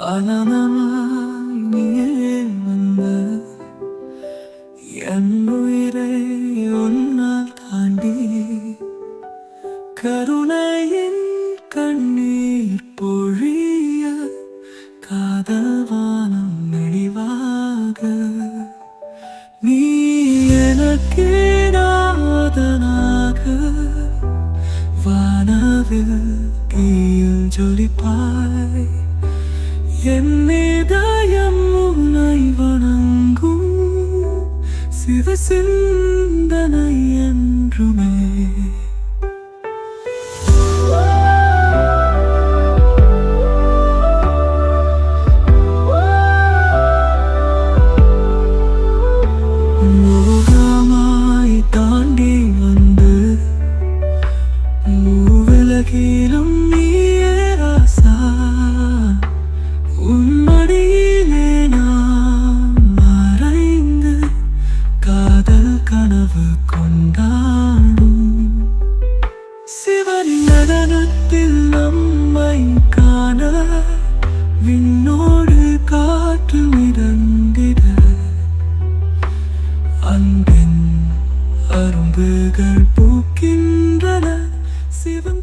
அனனமாய் நீயே வந்து என் உயிரை உன்னால் தாண்டி கருணையின் கண்ணீர் பொழிய காதல் வானம் நெளிவாக நீ எனக்கு நாதனாக வானவில் கீழ் ஜொலிப்பாய் என் இதயம் உன்னை வணங்கும் சிவ சிந்தனை என்றுமே மோகமாய் தாண்டி வந்து மூவிலகிலும் நீயே ராசா உன்மடியிலே நாம் மறைந்து காதல் கனவு கொண்டாடும் சிவனின் நடனத்தில் நம்மை காண விண்ணோடு காற்று மிதந்திட அன்பின் அரும்புகள் பூக்கின்றன சிவன்